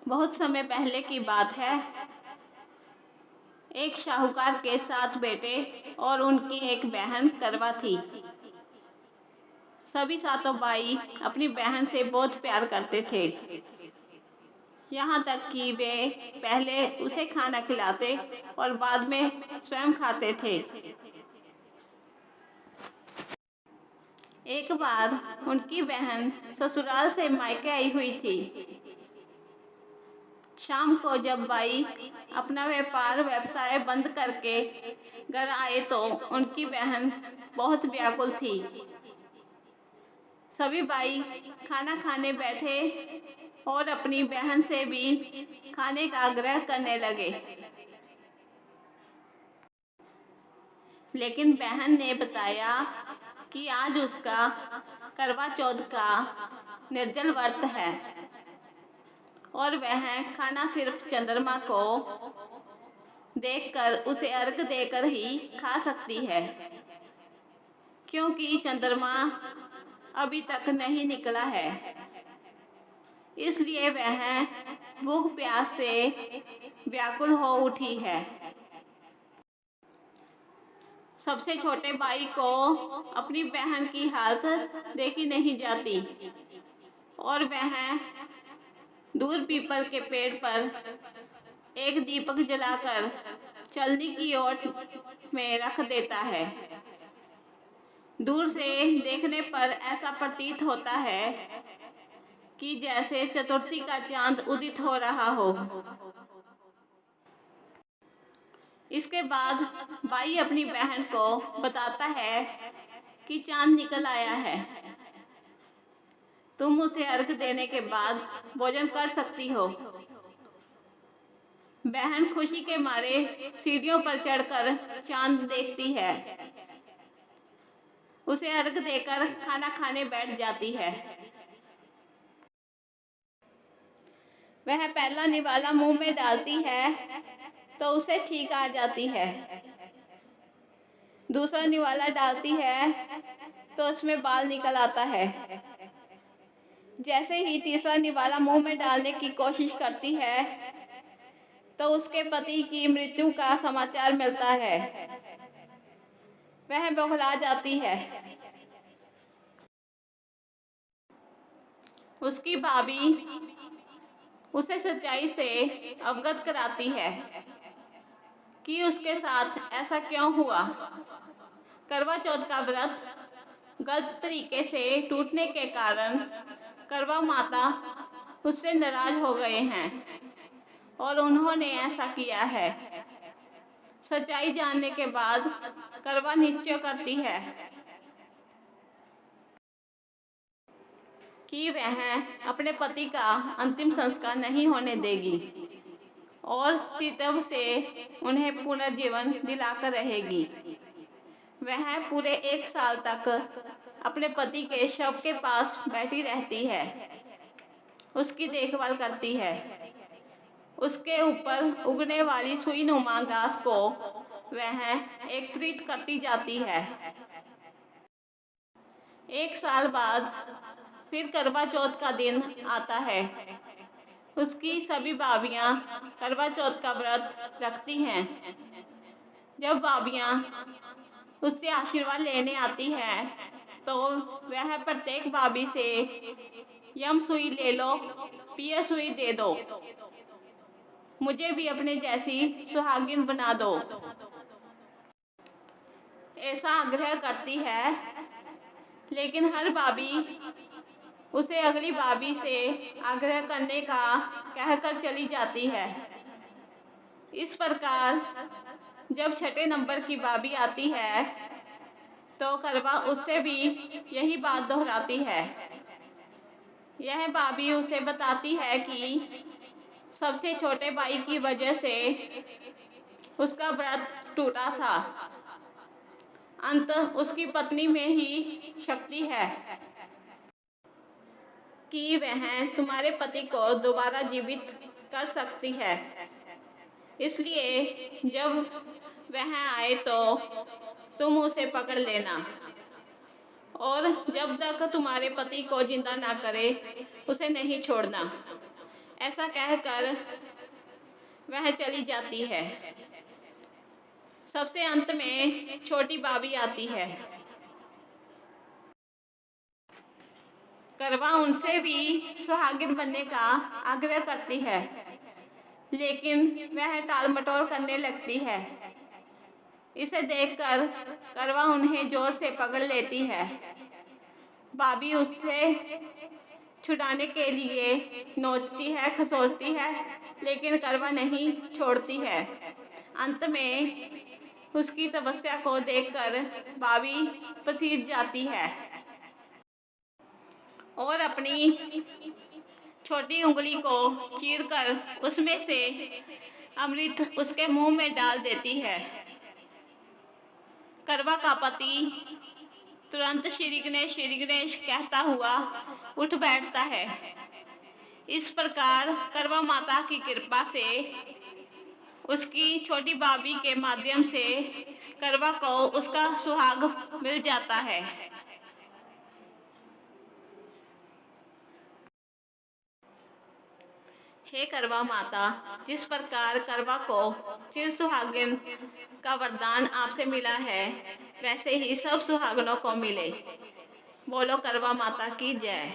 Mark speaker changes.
Speaker 1: बहुत समय पहले की बात है। एक शाहूकार के 7 बेटे और उनकी एक बहन करवा थी। सभी सातों भाई अपनी बहन से बहुत प्यार करते थे, यहाँ तक कि वे पहले उसे खाना खिलाते और बाद में स्वयं खाते थे। एक बार उनकी बहन ससुराल से मायके आई हुई थी। शाम को जब भाई अपना व्यवसाय बंद करके घर आए तो उनकी बहन बहुत व्याकुल थी। सभी भाई खाना खाने बैठे और अपनी बहन से भी खाने का आग्रह करने लगे, लेकिन बहन ने बताया कि आज उसका करवा चौथ का निर्जल व्रत है और वह खाना सिर्फ चंद्रमा को देखकर, उसे अर्घ देकर ही खा सकती है, क्योंकि चंद्रमा अभी तक नहीं निकला है। इसलिए वह भूख प्यास से व्याकुल हो उठी है। सबसे छोटे भाई को अपनी बहन की हालत देखी नहीं जाती और वह दूर पीपल के पेड़ पर एक दीपक जलाकर चलनी की ओट में रख देता है। दूर से देखने पर ऐसा प्रतीत होता है कि जैसे चतुर्थी का चांद उदित हो रहा हो। इसके बाद भाई अपनी बहन को बताता है कि चांद निकल आया है, तुम उसे अर्घ देने के बाद भोजन कर सकती हो। बहन खुशी के मारे सीढ़ियों पर चढ़कर चांद देखती है, उसे अर्घ देकर खाना खाने बैठ जाती है। वह पहला निवाला मुंह में डालती है तो उसे छींक आ जाती है। दूसरा निवाला डालती है तो उसमें बाल निकल आता है। जैसे ही तीसरा निवाला मुंह में डालने की कोशिश करती है तो उसके पति की मृत्यु का समाचार मिलता है। वह बौखला जाती है। उसकी भाभी उसे सच्चाई से अवगत कराती है कि उसके साथ ऐसा क्यों हुआ। करवा चौथ का व्रत गलत तरीके से टूटने के कारण करवा माता उससे नाराज हो गए हैं और उन्होंने ऐसा किया है। सच्चाई जानने के बाद करवा निश्चय करती है कि वह अपने पति का अंतिम संस्कार नहीं होने देगी और अस्तित्व से उन्हें पुनर्जीवन दिलाकर रहेगी। वह पूरे 1 साल तक अपने पति के शव के पास बैठी रहती है, उसकी देखभाल करती है। उसके ऊपर उगने वाली सुई नुमा घास को वह एकत्रित करती जाती है। 1 साल बाद फिर करवा चौथ का दिन आता है। उसकी सभी भाभियाँ करवा चौथ का व्रत रखती हैं। जब भाभियाँ उससे आशीर्वाद लेने आती है तो वह प्रत्येक भाभी से यम सुई ले लो, पिया सुई दे दो, मुझे भी अपने जैसी सुहागिन बना दो, ऐसा आग्रह करती है। लेकिन हर भाभी उसे अगली भाभी से आग्रह करने का कहकर चली जाती है। इस प्रकार जब छठे नंबर की भाभी आती है तो करवा उससे भी यही बात दोहराती है। यह भाभी उसे बताती है कि सबसे छोटे भाई की वजह से उसका व्रत टूटा था। अंत उसकी पत्नी में ही शक्ति है कि वह तुम्हारे पति को दोबारा जीवित कर सकती है। इसलिए जब वह आए तो तुम उसे पकड़ लेना और जब तक तुम्हारे पति को जिंदा ना करे उसे नहीं छोड़ना। ऐसा कहकर वह चली जाती है। सबसे अंत में छोटी भाभी आती है। करवा उनसे भी सुहागिन बनने का आग्रह करती है, लेकिन वह टाल मटोल करने लगती है। इसे देखकर करवा उन्हें जोर से पकड़ लेती है। भाभी उससे छुड़ाने के लिए नोचती है, खसोलती है, लेकिन करवा नहीं छोड़ती है। अंत में उसकी तपस्या को देखकर भाभी पसीज जाती है और अपनी छोटी उंगली को चीरकर उसमें से अमृत उसके मुंह में डाल देती है। करवा का पति तुरंत श्री गणेश कहता हुआ उठ बैठता है। इस प्रकार करवा माता की कृपा से उसकी छोटी भाभी के माध्यम से करवा को उसका सुहाग मिल जाता है। हे करवा माता, जिस प्रकार करवा को चिर सुहागिन का वरदान आपसे मिला है, वैसे ही सब सुहागनों को मिले। बोलो करवा माता की जय।